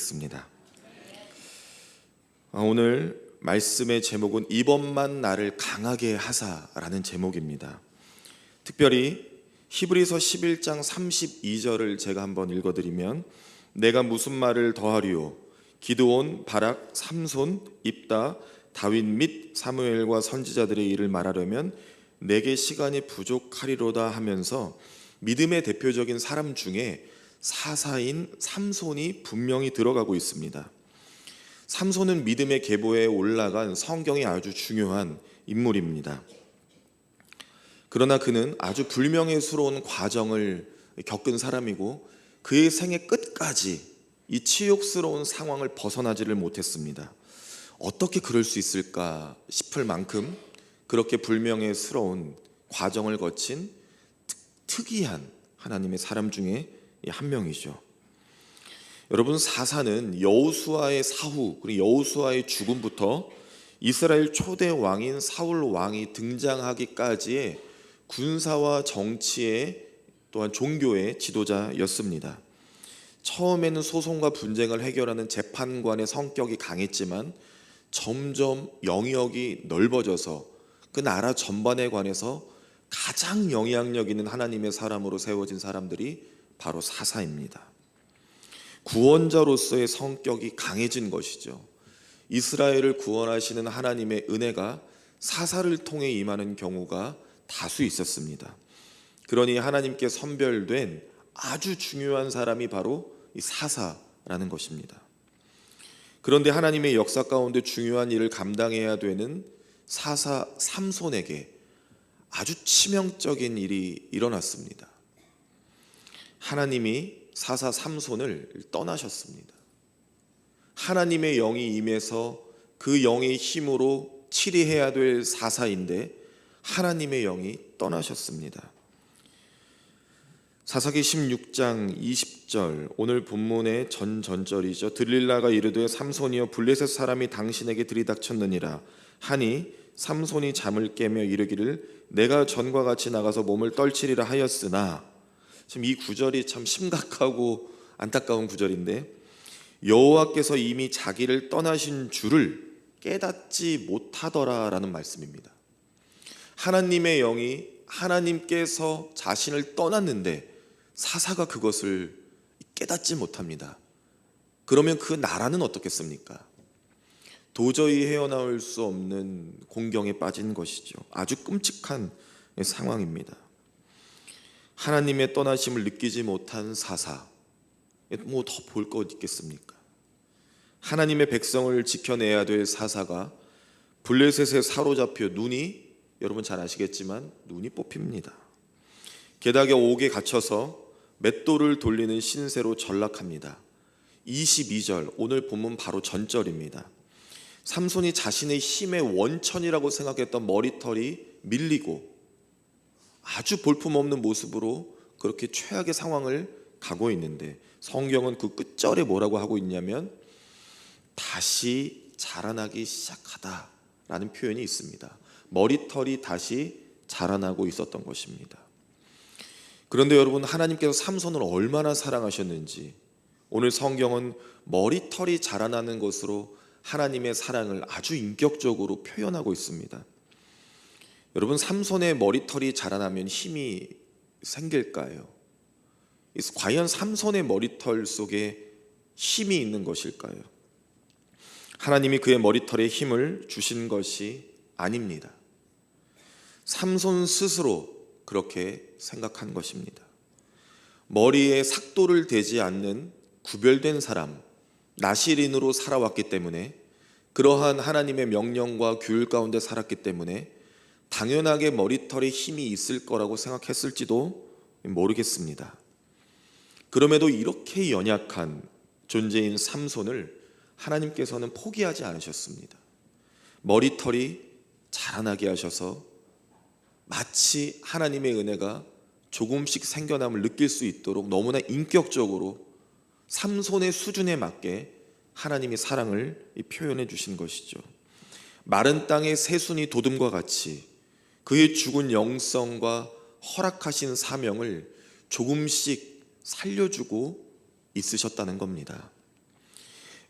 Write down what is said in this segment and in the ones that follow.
기도하시겠습니다. 오늘 말씀의 제목은 이번만 나를 강하게 하사라는 제목입니다. 특별히 히브리서 11장 32절을 제가 한번 읽어드리면, 내가 무슨 말을 더하리요? 기드온, 바락, 삼손, 입다, 다윗 및 사무엘과 선지자들의 일을 말하려면 내게 시간이 부족하리로다 하면서 믿음의 대표적인 사람 중에 사사인 삼손이 분명히 들어가고 있습니다. 삼손은 믿음의 계보에 올라간 성경에 아주 중요한 인물입니다. 그러나 그는 아주 불명예스러운 과정을 겪은 사람이고, 그의 생애 끝까지 이 치욕스러운 상황을 벗어나지를 못했습니다. 어떻게 그럴 수 있을까 싶을 만큼 그렇게 불명예스러운 과정을 거친 특이한 하나님의 사람 중에 한 명이죠. 여러분, 사사는 여호수아의 사후, 그리고 여호수아의 죽음부터 이스라엘 초대 왕인 사울 왕이 등장하기까지의 군사와 정치의, 또한 종교의 지도자였습니다. 처음에는 소송과 분쟁을 해결하는 재판관의 성격이 강했지만 점점 영역이 넓어져서 그 나라 전반에 관해서 가장 영향력 있는 하나님의 사람으로 세워진 사람들이 바로 사사입니다. 구원자로서의 성격이 강해진 것이죠. 이스라엘을 구원하시는 하나님의 은혜가 사사를 통해 임하는 경우가 다수 있었습니다. 그러니 하나님께 선별된 아주 중요한 사람이 바로 이 사사라는 것입니다. 그런데 하나님의 역사 가운데 중요한 일을 감당해야 되는 사사 삼손에게 아주 치명적인 일이 일어났습니다. 하나님이 사사 삼손을 떠나셨습니다. 하나님의 영이 임해서 그 영의 힘으로 치리해야 될 사사인데 하나님의 영이 떠나셨습니다. 사사기 16장 20절, 오늘 본문의 전절이죠. 들릴라가 이르되 삼손이여 블레셋 사람이 당신에게 들이닥쳤느니라 하니 삼손이 잠을 깨며 이르기를 내가 전과 같이 나가서 몸을 떨치리라 하였으나, 지금 이 구절이 참 심각하고 안타까운 구절인데, 여호와께서 이미 자기를 떠나신 줄을 깨닫지 못하더라라는 말씀입니다. 하나님의 영이 하나님께서 자신을 떠났는데 사사가 그것을 깨닫지 못합니다. 그러면 그 나라는 어떻겠습니까? 도저히 헤어나올 수 없는 공경에 빠진 것이죠. 아주 끔찍한 상황입니다. 하나님의 떠나심을 느끼지 못한 사사, 뭐 더 볼 것 있겠습니까? 하나님의 백성을 지켜내야 될 사사가 블레셋에 사로잡혀 눈이, 여러분 잘 아시겠지만 눈이 뽑힙니다. 게다가 옥에 갇혀서 맷돌을 돌리는 신세로 전락합니다. 22절, 오늘 본문 바로 전절입니다. 삼손이 자신의 힘의 원천이라고 생각했던 머리털이 밀리고 아주 볼품없는 모습으로 그렇게 최악의 상황을 가고 있는데, 성경은 그 끝절에 뭐라고 하고 있냐면 다시 자라나기 시작하다라는 표현이 있습니다. 머리털이 다시 자라나고 있었던 것입니다. 그런데 여러분, 하나님께서 삼손을 얼마나 사랑하셨는지 오늘 성경은 머리털이 자라나는 것으로 하나님의 사랑을 아주 인격적으로 표현하고 있습니다. 여러분, 삼손의 머리털이 자라나면 힘이 생길까요? 과연 삼손의 머리털 속에 힘이 있는 것일까요? 하나님이 그의 머리털에 힘을 주신 것이 아닙니다. 삼손 스스로 그렇게 생각한 것입니다. 머리에 삭도를 대지 않는 구별된 사람, 나시린으로 살아왔기 때문에, 그러한 하나님의 명령과 규율 가운데 살았기 때문에 당연하게 머리털에 힘이 있을 거라고 생각했을지도 모르겠습니다. 그럼에도 이렇게 연약한 존재인 삼손을 하나님께서는 포기하지 않으셨습니다. 머리털이 자라나게 하셔서 마치 하나님의 은혜가 조금씩 생겨남을 느낄 수 있도록 너무나 인격적으로 삼손의 수준에 맞게 하나님이 사랑을 표현해 주신 것이죠. 마른 땅의 새순이 돋음과 같이 그의 죽은 영성과 허락하신 사명을 조금씩 살려주고 있으셨다는 겁니다.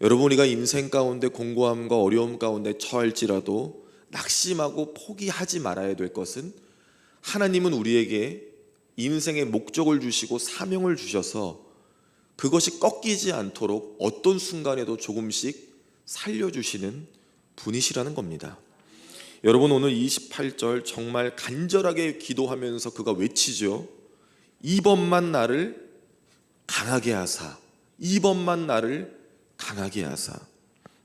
여러분, 우리가 인생 가운데 공고함과 어려움 가운데 처할지라도 낙심하고 포기하지 말아야 될 것은, 하나님은 우리에게 인생의 목적을 주시고 사명을 주셔서 그것이 꺾이지 않도록 어떤 순간에도 조금씩 살려주시는 분이시라는 겁니다. 여러분, 오늘 28절 정말 간절하게 기도하면서 그가 외치죠. 이번만 나를 강하게 하사, 이번만 나를 강하게 하사.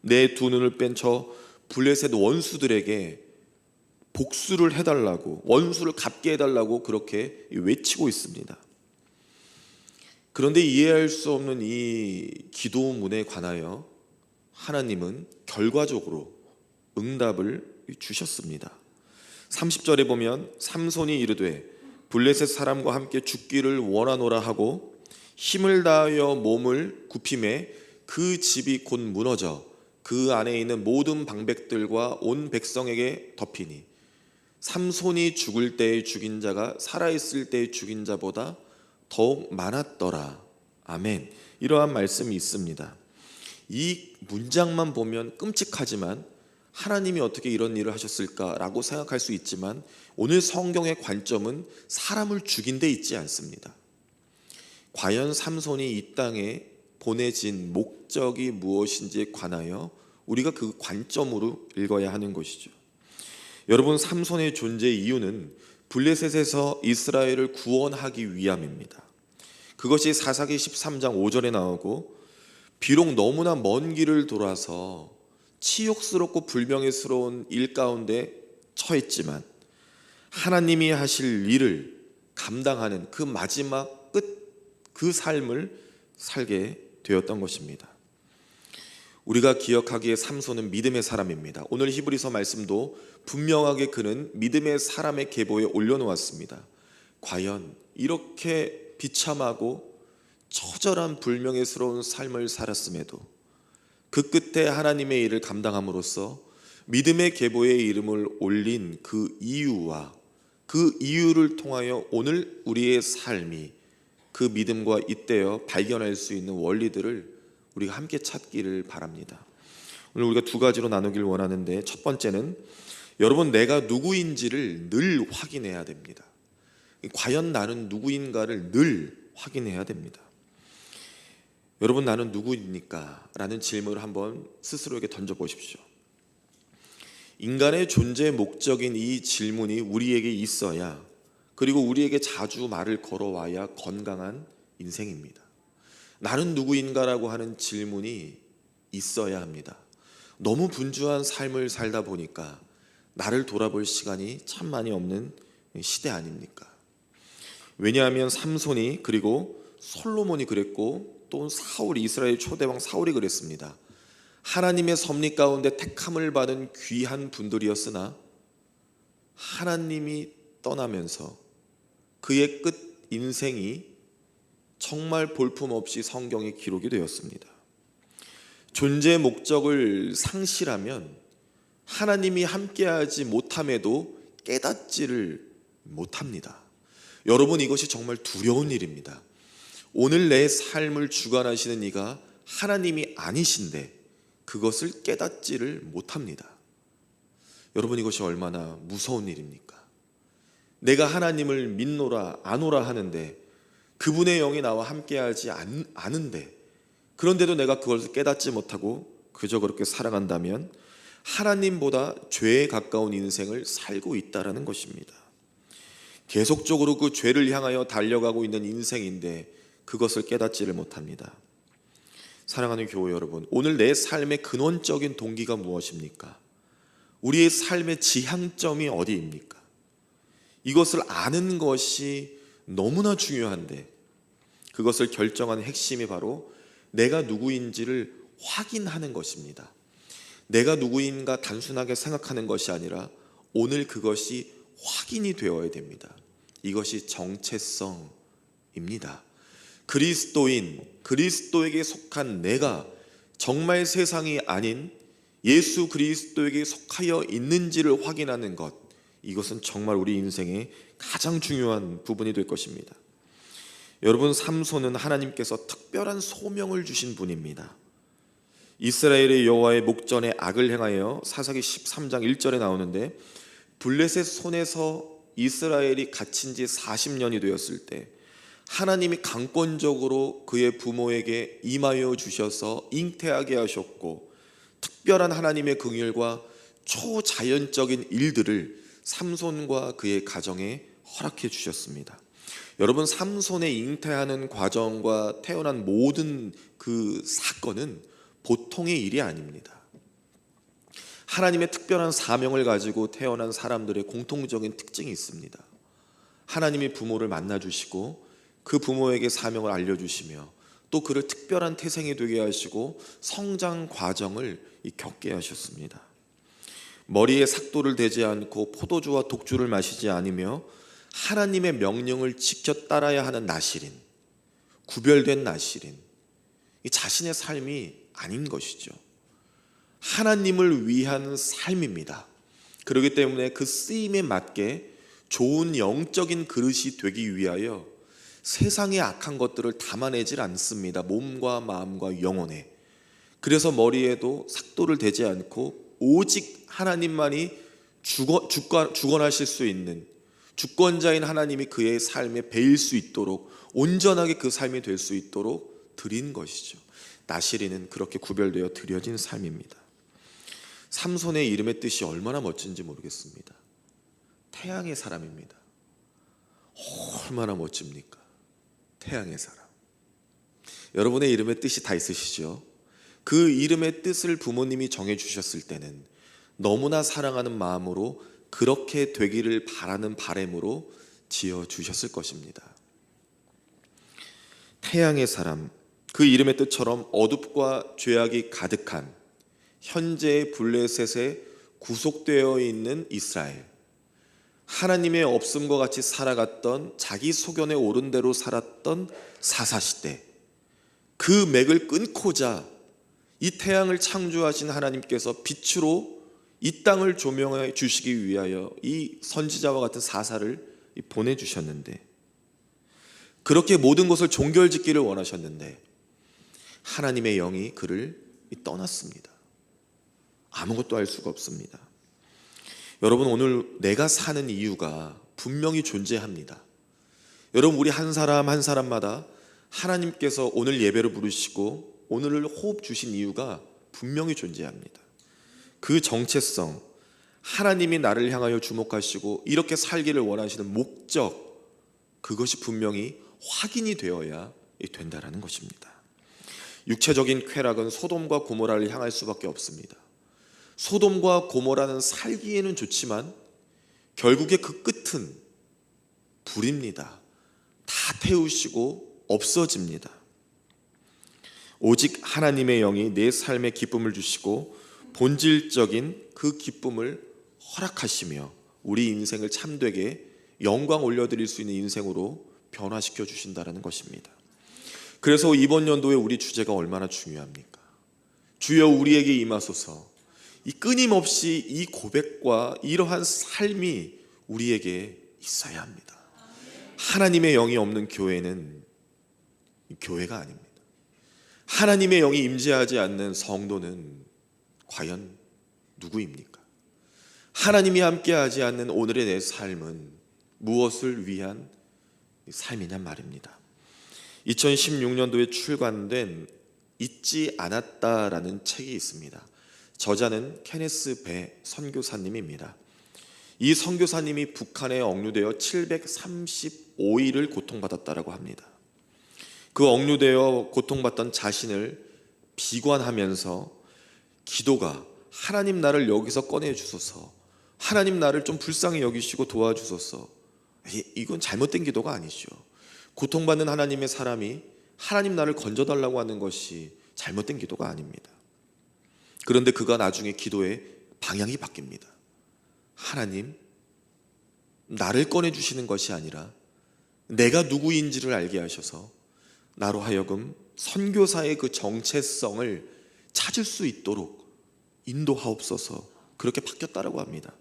내 두 눈을 뺀 저 블레셋 원수들에게 복수를 해달라고, 원수를 갚게 해달라고 그렇게 외치고 있습니다. 그런데 이해할 수 없는 이 기도문에 관하여 하나님은 결과적으로 응답을 주셨습니다. 30절에 보면 삼손이 이르되 블레셋 사람과 함께 죽기를 원하노라 하고 힘을 다하여 몸을 굽힘에 그 집이 곧 무너져 그 안에 있는 모든 방백들과 온 백성에게 덮이니 삼손이 죽을 때에 죽인 자가 살아있을 때에 죽인 자보다 더욱 많았더라. 아멘. 이러한 말씀이 있습니다. 이 문장만 보면 끔찍하지만 하나님이 어떻게 이런 일을 하셨을까라고 생각할 수 있지만, 오늘 성경의 관점은 사람을 죽인 데 있지 않습니다. 과연 삼손이 이 땅에 보내진 목적이 무엇인지에 관하여 우리가 그 관점으로 읽어야 하는 것이죠. 여러분, 삼손의 존재 이유는 블레셋에서 이스라엘을 구원하기 위함입니다. 그것이 사사기 13장 5절에 나오고, 비록 너무나 먼 길을 돌아서 치욕스럽고 불명예스러운 일 가운데 처했지만 하나님이 하실 일을 감당하는 그 마지막 끝, 그 삶을 살게 되었던 것입니다. 우리가 기억하기에 삼손은 믿음의 사람입니다. 오늘 히브리서 말씀도 분명하게 그는 믿음의 사람의 계보에 올려놓았습니다. 과연 이렇게 비참하고 처절한 불명예스러운 삶을 살았음에도 그 끝에 하나님의 일을 감당함으로써 믿음의 계보에 이름을 올린 그 이유와 그 이유를 통하여 오늘 우리의 삶이 그 믿음과 잇대어 발견할 수 있는 원리들을 우리가 함께 찾기를 바랍니다. 오늘 우리가 두 가지로 나누길 원하는데, 첫 번째는 여러분, 내가 누구인지를 늘 확인해야 됩니다. 과연 나는 누구인가를 늘 확인해야 됩니다. 여러분, 나는 누구입니까? 라는 질문을 한번 스스로에게 던져보십시오. 인간의 존재 목적인 이 질문이 우리에게 있어야, 그리고 우리에게 자주 말을 걸어와야 건강한 인생입니다. 나는 누구인가라고 하는 질문이 있어야 합니다. 너무 분주한 삶을 살다 보니까 나를 돌아볼 시간이 참 많이 없는 시대 아닙니까? 왜냐하면 삼손이, 그리고 솔로몬이 그랬고, 또 사울이, 이스라엘 초대왕 사울이 그랬습니다. 하나님의 섭리 가운데 택함을 받은 귀한 분들이었으나 하나님이 떠나면서 그의 끝 인생이 정말 볼품없이 성경에 기록이 되었습니다. 존재 목적을 상실하면 하나님이 함께하지 못함에도 깨닫지를 못합니다. 여러분, 이것이 정말 두려운 일입니다. 오늘 내 삶을 주관하시는 이가 하나님이 아니신데 그것을 깨닫지를 못합니다. 여러분, 이것이 얼마나 무서운 일입니까? 내가 하나님을 믿노라 아노라 하는데 그분의 영이 나와 함께하지 않은데, 그런데도 내가 그것을 깨닫지 못하고 그저 그렇게 살아간다면 하나님보다 죄에 가까운 인생을 살고 있다는 것입니다. 계속적으로 그 죄를 향하여 달려가고 있는 인생인데 그것을 깨닫지를 못합니다. 사랑하는 교회 여러분, 오늘 내 삶의 근원적인 동기가 무엇입니까? 우리의 삶의 지향점이 어디입니까? 이것을 아는 것이 너무나 중요한데, 그것을 결정하는 핵심이 바로 내가 누구인지를 확인하는 것입니다. 내가 누구인가 단순하게 생각하는 것이 아니라 오늘 그것이 확인이 되어야 됩니다. 이것이 정체성입니다. 그리스도인, 그리스도에게 속한 내가 정말 세상이 아닌 예수 그리스도에게 속하여 있는지를 확인하는 것, 이것은 정말 우리 인생의 가장 중요한 부분이 될 것입니다. 여러분, 삼손은 하나님께서 특별한 소명을 주신 분입니다. 이스라엘의 여호와의 목전에 악을 행하여, 사사기 13장 1절에 나오는데, 블레셋 손에서 이스라엘이 갇힌 지 40년이 되었을 때 하나님이 강권적으로 그의 부모에게 임하여 주셔서 잉태하게 하셨고, 특별한 하나님의 긍휼과 초자연적인 일들을 삼손과 그의 가정에 허락해 주셨습니다. 여러분, 삼손의 잉태하는 과정과 태어난 모든 그 사건은 보통의 일이 아닙니다. 하나님의 특별한 사명을 가지고 태어난 사람들의 공통적인 특징이 있습니다. 하나님이 부모를 만나 주시고 그 부모에게 사명을 알려주시며 또 그를 특별한 태생이 되게 하시고 성장 과정을 겪게 하셨습니다. 머리에 삭도를 대지 않고 포도주와 독주를 마시지 않으며 하나님의 명령을 지켜 따라야 하는 나실인, 구별된 나실인, 이 자신의 삶이 아닌 것이죠. 하나님을 위한 삶입니다. 그렇기 때문에 그 쓰임에 맞게 좋은 영적인 그릇이 되기 위하여 세상의 악한 것들을 담아내질 않습니다. 몸과 마음과 영혼에. 그래서 머리에도 삭도를 대지 않고 오직 하나님만이 주권하실 수 있는, 주권자인 하나님이 그의 삶에 배일 수 있도록, 온전하게 그 삶이 될 수 있도록 드린 것이죠. 나실이는 그렇게 구별되어 드려진 삶입니다. 삼손의 이름의 뜻이 얼마나 멋진지 모르겠습니다. 태양의 사람입니다. 얼마나 멋집니까? 태양의 사람. 여러분의 이름의 뜻이 다 있으시죠? 그 이름의 뜻을 부모님이 정해주셨을 때는 너무나 사랑하는 마음으로 그렇게 되기를 바라는 바람으로 지어주셨을 것입니다. 태양의 사람, 그 이름의 뜻처럼 어둡과 죄악이 가득한 현재의 블레셋에 구속되어 있는 이스라엘, 하나님의 없음과 같이 살아갔던, 자기 소견에 오른 대로 살았던 사사시대, 그 맥을 끊고자 이 태양을 창조하신 하나님께서 빛으로 이 땅을 조명해 주시기 위하여 이 선지자와 같은 사사를 보내주셨는데, 그렇게 모든 것을 종결짓기를 원하셨는데 하나님의 영이 그를 떠났습니다. 아무것도 할 수가 없습니다. 여러분, 오늘 내가 사는 이유가 분명히 존재합니다. 여러분, 우리 한 사람 한 사람마다 하나님께서 오늘 예배를 부르시고 오늘을 호흡 주신 이유가 분명히 존재합니다. 그 정체성, 하나님이 나를 향하여 주목하시고 이렇게 살기를 원하시는 목적, 그것이 분명히 확인이 되어야 된다라는 것입니다. 육체적인 쾌락은 소돔과 고모라를 향할 수밖에 없습니다. 소돔과 고모라는 살기에는 좋지만 결국에 그 끝은 불입니다. 다 태우시고 없어집니다. 오직 하나님의 영이 내 삶에 기쁨을 주시고 본질적인 그 기쁨을 허락하시며 우리 인생을 참되게 영광 올려드릴 수 있는 인생으로 변화시켜 주신다는 것입니다. 그래서 이번 연도에 우리 주제가 얼마나 중요합니까? 주여 우리에게 임하소서. 이 끊임없이 이 고백과 이러한 삶이 우리에게 있어야 합니다. 하나님의 영이 없는 교회는 교회가 아닙니다. 하나님의 영이 임재하지 않는 성도는 과연 누구입니까? 하나님이 함께하지 않는 오늘의 내 삶은 무엇을 위한 삶이냐 말입니다. 2016년도에 출간된 잊지 않았다라는 책이 있습니다. 저자는 케네스 배 선교사님입니다. 이 선교사님이 북한에 억류되어 735일을 고통받았다고 합니다. 그 억류되어 고통받던 자신을 비관하면서 기도가, 하나님 나를 여기서 꺼내주소서, 하나님 나를 좀 불쌍히 여기시고 도와주소서, 이건 잘못된 기도가 아니죠. 고통받는 하나님의 사람이 하나님 나를 건져달라고 하는 것이 잘못된 기도가 아닙니다. 그런데 그가 나중에 기도의 방향이 바뀝니다. 하나님, 나를 꺼내주시는 것이 아니라 내가 누구인지를 알게 하셔서 나로 하여금 선교사의 그 정체성을 찾을 수 있도록 인도하옵소서, 그렇게 바뀌었다고 합니다.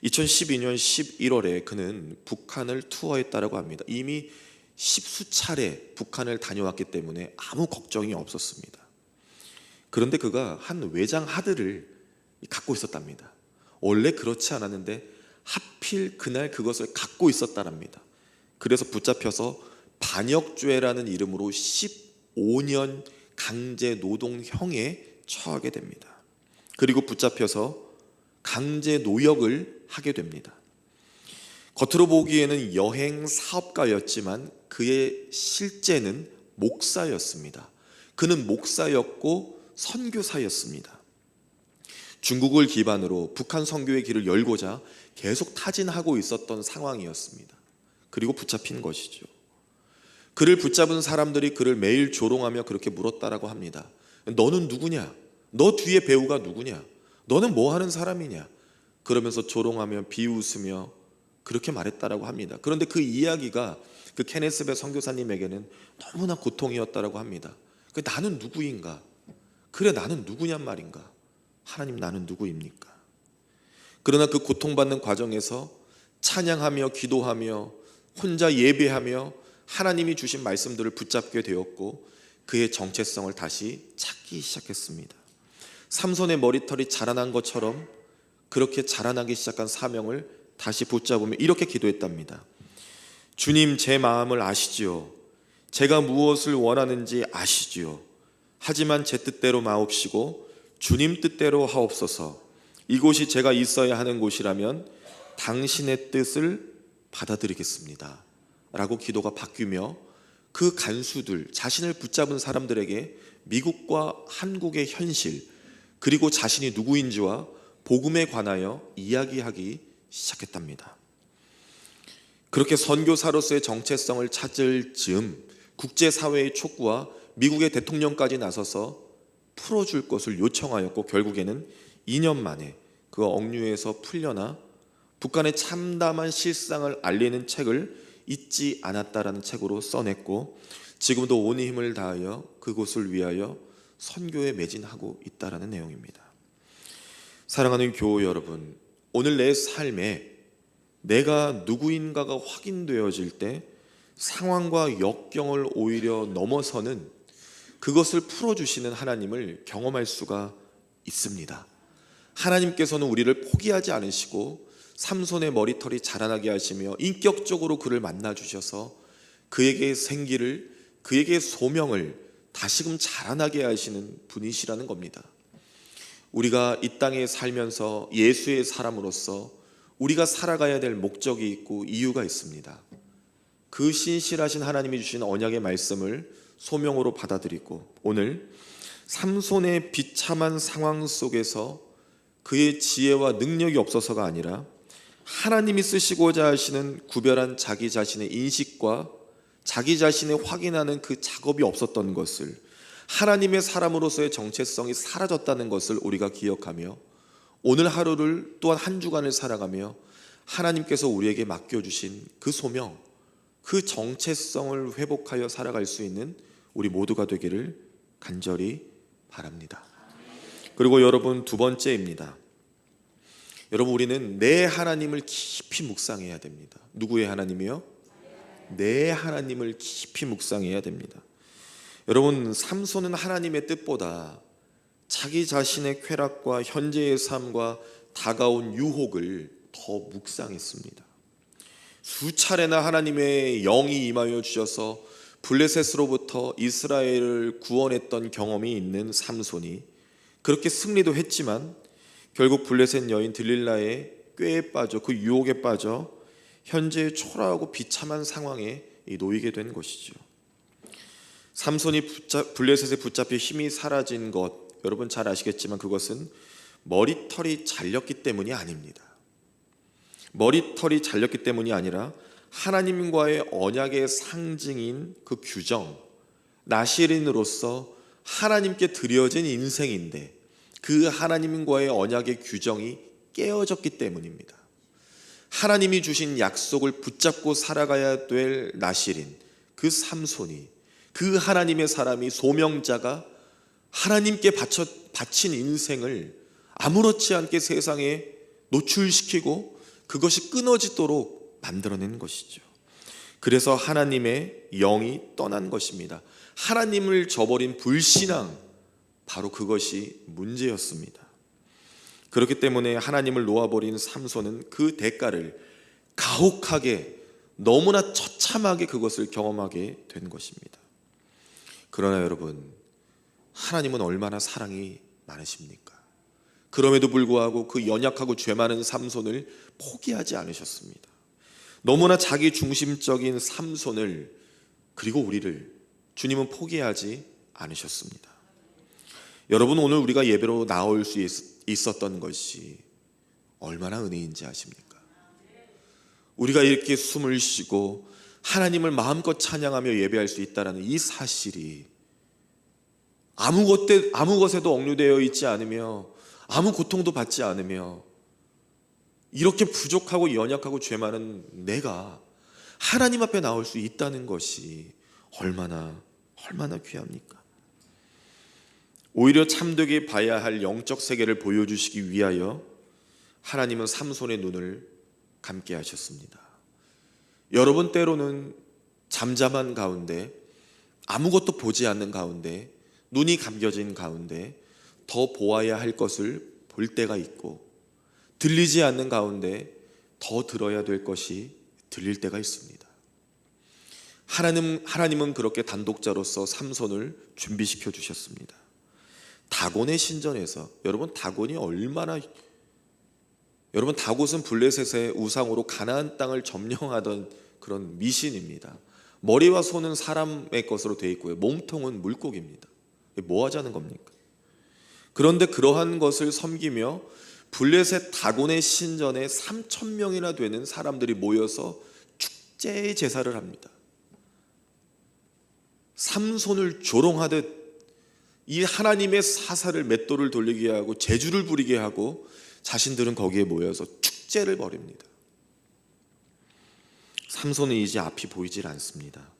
2012년 11월에 그는 북한을 투어했다고 합니다. 이미 10수차례 북한을 다녀왔기 때문에 아무 걱정이 없었습니다. 그런데 그가 한 외장 하드를 갖고 있었답니다. 원래 그렇지 않았는데 하필 그날 그것을 갖고 있었다랍니다. 그래서 붙잡혀서 반역죄라는 이름으로 15년 강제 노동형에 처하게 됩니다. 그리고 붙잡혀서 강제 노역을 하게 됩니다. 겉으로 보기에는 여행 사업가였지만 그의 실제는 목사였습니다. 그는 목사였고 선교사였습니다. 중국을 기반으로 북한 선교의 길을 열고자 계속 타진하고 있었던 상황이었습니다. 그리고 붙잡힌 것이죠. 그를 붙잡은 사람들이 그를 매일 조롱하며 그렇게 물었다라고 합니다. 너는 누구냐? 너 뒤에 배우가 누구냐? 너는 뭐 하는 사람이냐? 그러면서 조롱하며 비웃으며 그렇게 말했다라고 합니다. 그런데 그 이야기가 그 케네스 배 선교사님에게는 너무나 고통이었다라고 합니다. 나는 누구인가? 그래, 나는 누구냔 말인가? 하나님, 나는 누구입니까? 그러나 그 고통받는 과정에서 찬양하며 기도하며 혼자 예배하며 하나님이 주신 말씀들을 붙잡게 되었고 그의 정체성을 다시 찾기 시작했습니다. 삼손의 머리털이 자라난 것처럼 그렇게 자라나기 시작한 사명을 다시 붙잡으며 이렇게 기도했답니다. 주님, 제 마음을 아시지요. 제가 무엇을 원하는지 아시지요. 하지만 제 뜻대로 마옵시고 주님 뜻대로 하옵소서. 이곳이 제가 있어야 하는 곳이라면 당신의 뜻을 받아들이겠습니다 라고 기도가 바뀌며 그 간수들, 자신을 붙잡은 사람들에게 미국과 한국의 현실, 그리고 자신이 누구인지와 복음에 관하여 이야기하기 시작했답니다. 그렇게 선교사로서의 정체성을 찾을 즈음 국제사회의 촉구와 미국의 대통령까지 나서서 풀어줄 것을 요청하였고 결국에는 2년 만에 그 억류에서 풀려나 북한의 참담한 실상을 알리는 책을 잊지 않았다라는 책으로 써냈고 지금도 온 힘을 다하여 그곳을 위하여 선교에 매진하고 있다라는 내용입니다. 사랑하는 교우 여러분, 오늘 내 삶에 내가 누구인가가 확인되어질 때 상황과 역경을 오히려 넘어서는 그것을 풀어주시는 하나님을 경험할 수가 있습니다. 하나님께서는 우리를 포기하지 않으시고 삼손의 머리털이 자라나게 하시며 인격적으로 그를 만나주셔서 그에게 생기를, 그에게 소명을 다시금 자라나게 하시는 분이시라는 겁니다. 우리가 이 땅에 살면서 예수의 사람으로서 우리가 살아가야 될 목적이 있고 이유가 있습니다. 그 신실하신 하나님이 주신 언약의 말씀을 소명으로 받아들이고 오늘 삼손의 비참한 상황 속에서 그의 지혜와 능력이 없어서가 아니라 하나님이 쓰시고자 하시는 구별한 자기 자신의 인식과 자기 자신을 확인하는 그 작업이 없었던 것을, 하나님의 사람으로서의 정체성이 사라졌다는 것을 우리가 기억하며 오늘 하루를 또한 한 주간을 살아가며 하나님께서 우리에게 맡겨주신 그 소명, 그 정체성을 회복하여 살아갈 수 있는 우리 모두가 되기를 간절히 바랍니다. 그리고 여러분, 두 번째입니다. 여러분, 우리는 내 하나님을 깊이 묵상해야 됩니다. 누구의 하나님이요? 내 하나님을 깊이 묵상해야 됩니다. 여러분, 삼손은 하나님의 뜻보다 자기 자신의 쾌락과 현재의 삶과 다가온 유혹을 더 묵상했습니다. 수차례나 하나님의 영이 임하여 주셔서 블레셋으로부터 이스라엘을 구원했던 경험이 있는 삼손이 그렇게 승리도 했지만 결국 블레셋 여인 들릴라의 꾀에 빠져 그 유혹에 빠져 현재의 초라하고 비참한 상황에 놓이게 된 것이죠. 삼손이 블레셋에 붙잡혀 힘이 사라진 것, 여러분 잘 아시겠지만 그것은 머리털이 잘렸기 때문이 아닙니다. 머리털이 잘렸기 때문이 아니라 하나님과의 언약의 상징인 그 규정, 나실인으로서 하나님께 드려진 인생인데 그 하나님과의 언약의 규정이 깨어졌기 때문입니다. 하나님이 주신 약속을 붙잡고 살아가야 될 나실인 그 삼손이, 그 하나님의 사람이, 소명자가 하나님께 바친 인생을 아무렇지 않게 세상에 노출시키고 그것이 끊어지도록 만들어낸 것이죠. 그래서 하나님의 영이 떠난 것입니다. 하나님을 저버린 불신앙, 바로 그것이 문제였습니다. 그렇기 때문에 하나님을 놓아버린 삼손은 그 대가를 가혹하게, 너무나 처참하게 그것을 경험하게 된 것입니다. 그러나 여러분, 하나님은 얼마나 사랑이 많으십니까? 그럼에도 불구하고 그 연약하고 죄 많은 삼손을 포기하지 않으셨습니다. 너무나 자기 중심적인 삼손을, 그리고 우리를 주님은 포기하지 않으셨습니다. 여러분, 오늘 우리가 예배로 나올 수 있었던 것이 얼마나 은혜인지 아십니까? 우리가 이렇게 숨을 쉬고 하나님을 마음껏 찬양하며 예배할 수 있다는 이 사실이 아무 것에도 억류되어 있지 않으며 아무 고통도 받지 않으며 이렇게 부족하고 연약하고 죄 많은 내가 하나님 앞에 나올 수 있다는 것이 얼마나 귀합니까? 오히려 참되게 봐야 할 영적 세계를 보여주시기 위하여 하나님은 삼손의 눈을 감게 하셨습니다. 여러분, 때로는 잠잠한 가운데, 아무것도 보지 않는 가운데, 눈이 감겨진 가운데 더 보아야 할 것을 볼 때가 있고, 들리지 않는 가운데 더 들어야 될 것이 들릴 때가 있습니다. 하나님은 그렇게 단독자로서 삼손을 준비시켜 주셨습니다. 다곤의 신전에서, 여러분, 다곤은 블레셋의 우상으로 가나안 땅을 점령하던 그런 미신입니다. 머리와 손은 사람의 것으로 되어 있고요, 몸통은 물고기입니다. 뭐 하자는 겁니까? 그런데 그러한 것을 섬기며 블레셋 다곤의 신전에 3,000명이나 되는 사람들이 모여서 축제의 제사를 합니다. 삼손을 조롱하듯 이 하나님의 사사를 맷돌을 돌리게 하고 제주를 부리게 하고 자신들은 거기에 모여서 축제를 벌입니다. 삼손은 이제 앞이 보이질 않습니다.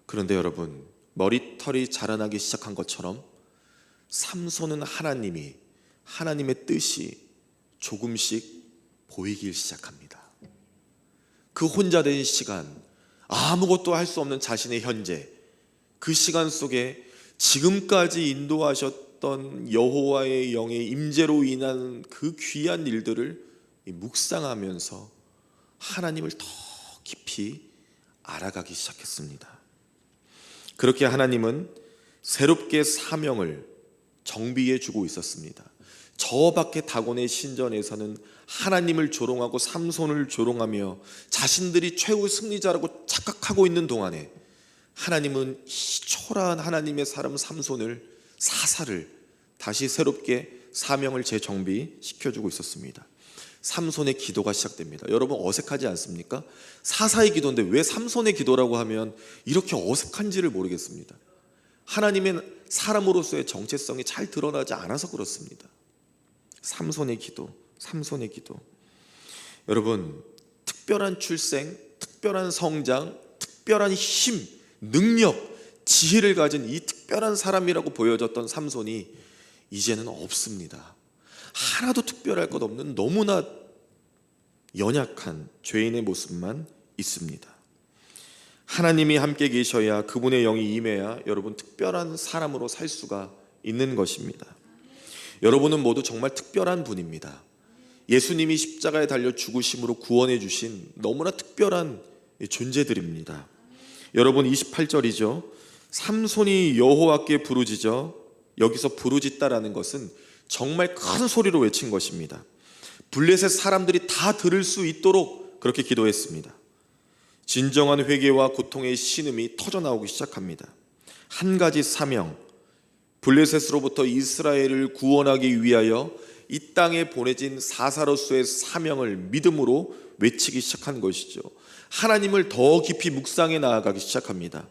그런데 여러분, 머리털이 자라나기 시작한 것처럼 삼손은 하나님의 뜻이 조금씩 보이기 시작합니다. 그 혼자 된 시간, 아무것도 할 수 없는 자신의 현재, 그 시간 속에 지금까지 인도하셨던 여호와의 영의 임재로 인한 그 귀한 일들을 묵상하면서 하나님을 더 깊이 알아가기 시작했습니다. 그렇게 하나님은 새롭게 사명을 정비해 주고 있었습니다. 저 밖에 다곤의 신전에서는 하나님을 조롱하고 삼손을 조롱하며 자신들이 최후 승리자라고 착각하고 있는 동안에 하나님은 이 초라한 하나님의 사람 삼손을, 사사를 다시 새롭게 사명을 재정비시켜주고 있었습니다. 삼손의 기도가 시작됩니다. 여러분, 어색하지 않습니까? 사사의 기도인데 왜 삼손의 기도라고 하면 이렇게 어색한지를 모르겠습니다. 하나님의 사람으로서의 정체성이 잘 드러나지 않아서 그렇습니다. 삼손의 기도. 여러분, 특별한 출생, 특별한 성장, 특별한 힘, 능력, 지혜를 가진 이 특별한 사람이라고 보여졌던 삼손이 이제는 없습니다. 하나도 특별할 것 없는 너무나 연약한 죄인의 모습만 있습니다. 하나님이 함께 계셔야, 그분의 영이 임해야 여러분 특별한 사람으로 살 수가 있는 것입니다. 여러분은 모두 정말 특별한 분입니다. 예수님이 십자가에 달려 죽으심으로 구원해 주신 너무나 특별한 존재들입니다. 여러분, 28절이죠. 삼손이 여호와께 부르짖어, 여기서 부르짖다라는 것은 정말 큰 소리로 외친 것입니다. 블레셋 사람들이 다 들을 수 있도록 그렇게 기도했습니다. 진정한 회개와 고통의 신음이 터져나오기 시작합니다. 한 가지 사명, 블레셋으로부터 이스라엘을 구원하기 위하여 이 땅에 보내진 사사로서의 사명을 믿음으로 외치기 시작한 것이죠. 하나님을 더 깊이 묵상해 나아가기 시작합니다.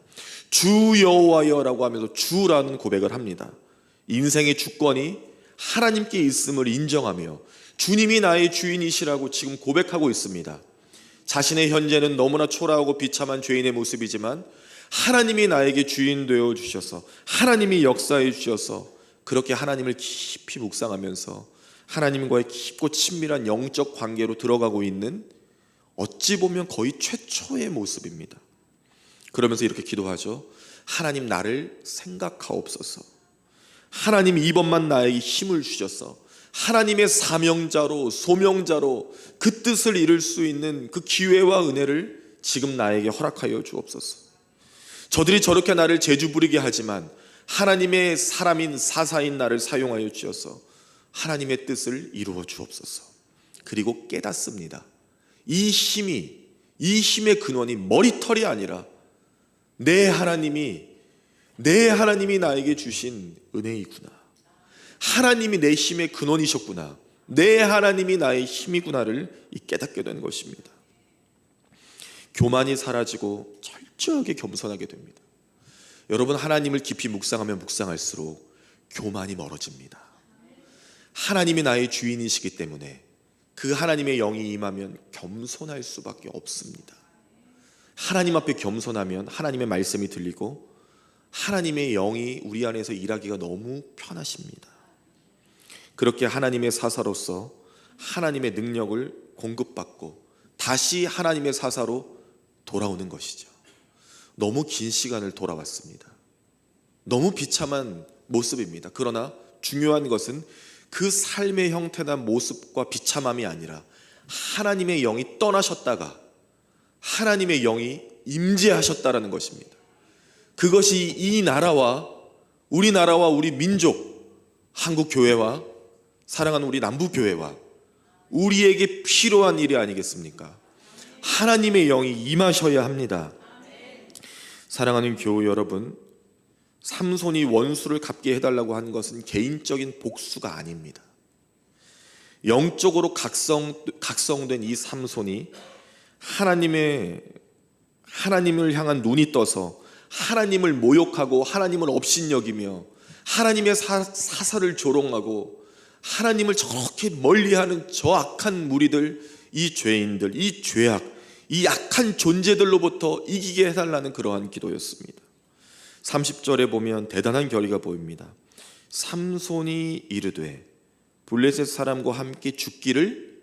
주 여호와여라고 하면서 주라는 고백을 합니다. 인생의 주권이 하나님께 있음을 인정하며 주님이 나의 주인이시라고 지금 고백하고 있습니다. 자신의 현재는 너무나 초라하고 비참한 죄인의 모습이지만 하나님이 나에게 주인 되어 주셔서, 하나님이 역사해 주셔서 그렇게 하나님을 깊이 묵상하면서 하나님과의 깊고 친밀한 영적 관계로 들어가고 있는, 어찌 보면 거의 최초의 모습입니다. 그러면서 이렇게 기도하죠. 하나님, 나를 생각하옵소서. 하나님 이번만 나에게 힘을 주셔서 하나님의 사명자로 소명자로 그 뜻을 이룰 수 있는 그 기회와 은혜를 지금 나에게 허락하여 주옵소서. 저들이 저렇게 나를 재주 부리게 하지만 하나님의 사람인 사사인 나를 사용하여 주셔서 하나님의 뜻을 이루어 주옵소서. 그리고 깨닫습니다. 이 힘의 근원이 머리털이 아니라 내 하나님이 나에게 주신 은혜이구나. 하나님이 내 힘의 근원이셨구나. 내 하나님이 나의 힘이구나를 깨닫게 된 것입니다. 교만이 사라지고 철저하게 겸손하게 됩니다. 여러분, 하나님을 깊이 묵상하면 묵상할수록 교만이 멀어집니다. 하나님이 나의 주인이시기 때문에 그 하나님의 영이 임하면 겸손할 수밖에 없습니다. 하나님 앞에 겸손하면 하나님의 말씀이 들리고 하나님의 영이 우리 안에서 일하기가 너무 편하십니다. 그렇게 하나님의 사사로서 하나님의 능력을 공급받고 다시 하나님의 사사로 돌아오는 것이죠. 너무 긴 시간을 돌아왔습니다. 너무 비참한 모습입니다. 그러나 중요한 것은 그 삶의 형태나 모습과 비참함이 아니라 하나님의 영이 떠나셨다가 하나님의 영이 임재하셨다라는 것입니다. 그것이 이 나라와 우리 민족, 한국 교회와 사랑하는 우리 남부 교회와 우리에게 필요한 일이 아니겠습니까? 하나님의 영이 임하셔야 합니다. 사랑하는 교우 여러분, 삼손이 원수를 갚게 해달라고 한 것은 개인적인 복수가 아닙니다. 영적으로 각성된 이 삼손이 하나님을 향한 눈이 떠서 하나님을 모욕하고 하나님을 업신여기며 하나님의 사사를 조롱하고 하나님을 저렇게 멀리하는 저 악한 무리들, 이 죄인들, 이 죄악, 이 악한 존재들로부터 이기게 해달라는 그러한 기도였습니다. 30절에 보면 대단한 결의가 보입니다. 삼손이 이르되 블레셋 사람과 함께 죽기를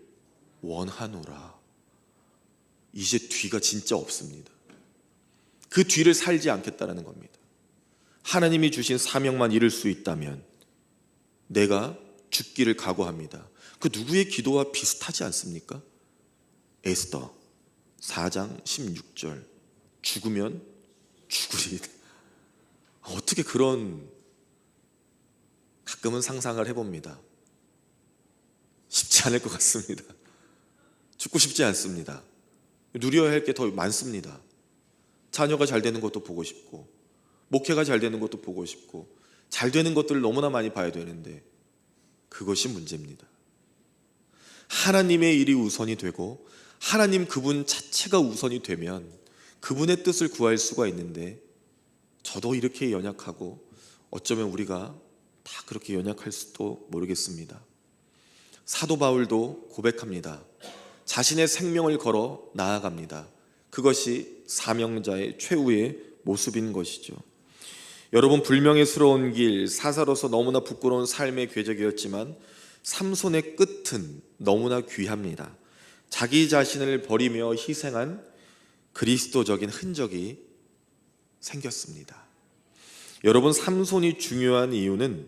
원하노라. 이제 뒤가 진짜 없습니다. 그 뒤를 살지 않겠다는 겁니다. 하나님이 주신 사명만 이룰 수 있다면 내가 죽기를 각오합니다. 그 누구의 기도와 비슷하지 않습니까? 에스더 4장 16절 죽으면 죽으리이다. 어떻게 가끔은 상상을 해봅니다. 쉽지 않을 것 같습니다. 죽고 싶지 않습니다. 누려야 할 게 더 많습니다. 자녀가 잘 되는 것도 보고 싶고 목회가 잘 되는 것도 보고 싶고 잘 되는 것들을 너무나 많이 봐야 되는데 그것이 문제입니다. 하나님의 일이 우선이 되고 하나님 그분 자체가 우선이 되면 그분의 뜻을 구할 수가 있는데 저도 이렇게 연약하고 어쩌면 우리가 다 그렇게 연약할 수도 모르겠습니다. 사도 바울도 고백합니다. 자신의 생명을 걸어 나아갑니다. 그것이 사명자의 최후의 모습인 것이죠. 여러분, 불명예스러운 길, 사사로서 너무나 부끄러운 삶의 궤적이었지만 삼손의 끝은 너무나 귀합니다. 자기 자신을 버리며 희생한 그리스도적인 흔적이 생겼습니다. 여러분, 삼손이 중요한 이유는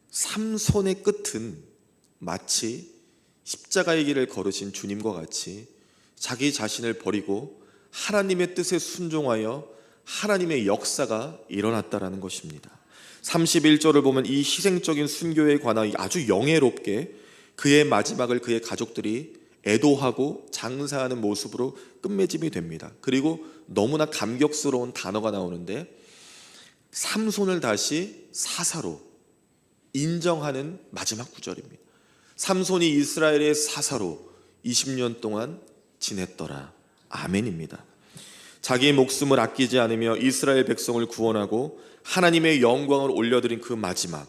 삼손의 끝은 마치 십자가의 길을 걸으신 주님과 같이 자기 자신을 버리고 하나님의 뜻에 순종하여 하나님의 역사가 일어났다라는 것입니다. 31절을 보면 이 희생적인 순교에 관한 아주 영예롭게 그의 마지막을 그의 가족들이 애도하고 장사하는 모습으로 끝맺음이 됩니다. 그리고 너무나 감격스러운 단어가 나오는데 삼손을 다시 사사로 인정하는 마지막 구절입니다. 삼손이 이스라엘의 사사로 20년 동안 지냈더라. 아멘입니다. 자기의 목숨을 아끼지 않으며 이스라엘 백성을 구원하고 하나님의 영광을 올려드린 그 마지막,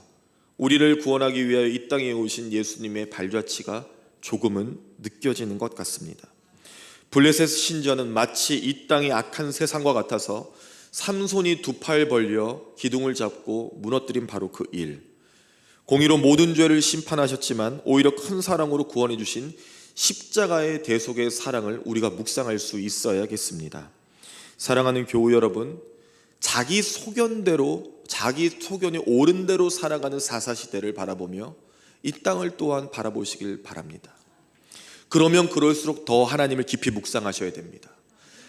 우리를 구원하기 위하여 이 땅에 오신 예수님의 발자취가 조금은 느껴지는 것 같습니다. 블레셋 신전은 마치 이 땅의 악한 세상과 같아서 삼손이 두 팔 벌려 기둥을 잡고 무너뜨린 바로 그 일, 공의로 모든 죄를 심판하셨지만 오히려 큰 사랑으로 구원해 주신 십자가의 대속의 사랑을 우리가 묵상할 수 있어야겠습니다. 사랑하는 교우 여러분, 자기 소견대로, 자기 소견이 옳은 대로 살아가는 사사시대를 바라보며 이 땅을 또한 바라보시길 바랍니다. 그러면 그럴수록 더 하나님을 깊이 묵상하셔야 됩니다.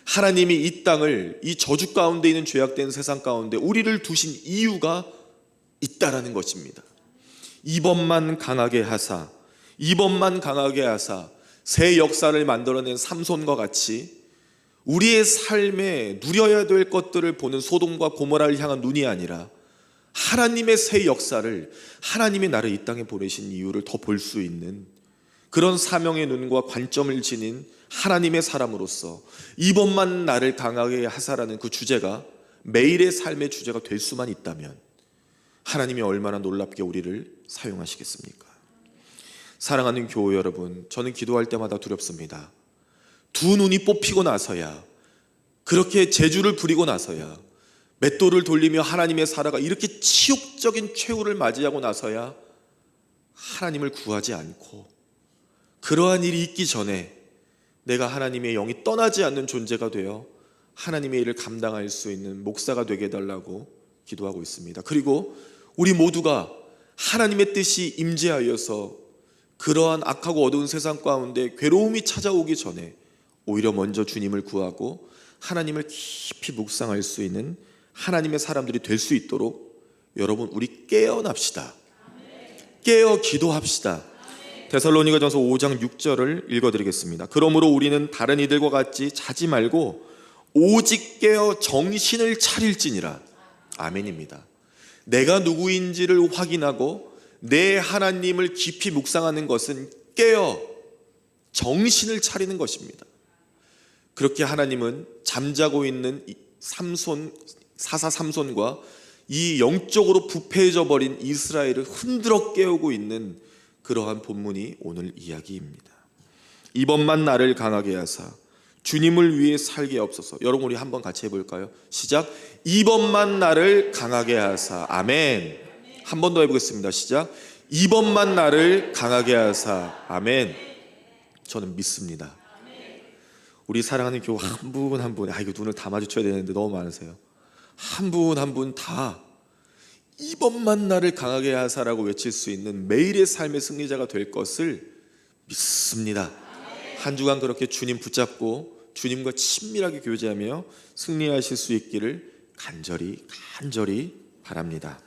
하나님이 이 땅을, 이 저주 가운데 있는 죄악된 세상 가운데 우리를 두신 이유가 있다라는 것입니다. 이번만 강하게 하사, 이번만 강하게 하사 새 역사를 만들어낸 삼손과 같이 우리의 삶에 누려야 될 것들을 보는 소돔과 고모라를 향한 눈이 아니라 하나님의 새 역사를, 하나님이 나를 이 땅에 보내신 이유를 더 볼 수 있는 그런 사명의 눈과 관점을 지닌 하나님의 사람으로서 이번만 나를 강하게 하사라는 그 주제가 매일의 삶의 주제가 될 수만 있다면 하나님이 얼마나 놀랍게 우리를 사용하시겠습니까? 사랑하는 교우 여러분, 저는 기도할 때마다 두렵습니다. 두 눈이 뽑히고 나서야, 그렇게 재주를 부리고 나서야, 맷돌을 돌리며 하나님의 사라가 이렇게 치욕적인 최후를 맞이하고 나서야 하나님을 구하지 않고, 그러한 일이 있기 전에 내가 하나님의 영이 떠나지 않는 존재가 되어 하나님의 일을 감당할 수 있는 목사가 되게 해달라고 기도하고 있습니다. 그리고 우리 모두가 하나님의 뜻이 임재하여서 그러한 악하고 어두운 세상 가운데 괴로움이 찾아오기 전에 오히려 먼저 주님을 구하고 하나님을 깊이 묵상할 수 있는 하나님의 사람들이 될 수 있도록 여러분, 우리 깨어납시다. 깨어 기도합시다. 데살로니가전서 5장 6절을 읽어드리겠습니다. 그러므로 우리는 다른 이들과 같이 자지 말고 오직 깨어 정신을 차릴지니라. 아멘입니다. 내가 누구인지를 확인하고 내 하나님을 깊이 묵상하는 것은 깨어 정신을 차리는 것입니다. 그렇게 하나님은 잠자고 있는 사사 삼손과 이 영적으로 부패해져 버린 이스라엘을 흔들어 깨우고 있는 그러한 본문이 오늘 이야기입니다. 이번만 나를 강하게 하사 주님을 위해 살게 하옵소서. 여러분, 우리 한번 같이 해볼까요? 시작. 이번만 나를 강하게 하사. 아멘. 한 번 더 해보겠습니다. 시작. 이번만 나를 강하게 하사. 아멘. 저는 믿습니다. 우리 사랑하는 교우 한 분 한 분, 이거 눈을 다 마주쳐야 되는데 너무 많으세요. 한 분 한 분 다 이번만 나를 강하게 하사라고 외칠 수 있는 매일의 삶의 승리자가 될 것을 믿습니다. 한 주간 그렇게 주님 붙잡고 주님과 친밀하게 교제하며 승리하실 수 있기를 간절히 바랍니다.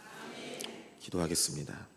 기도하겠습니다.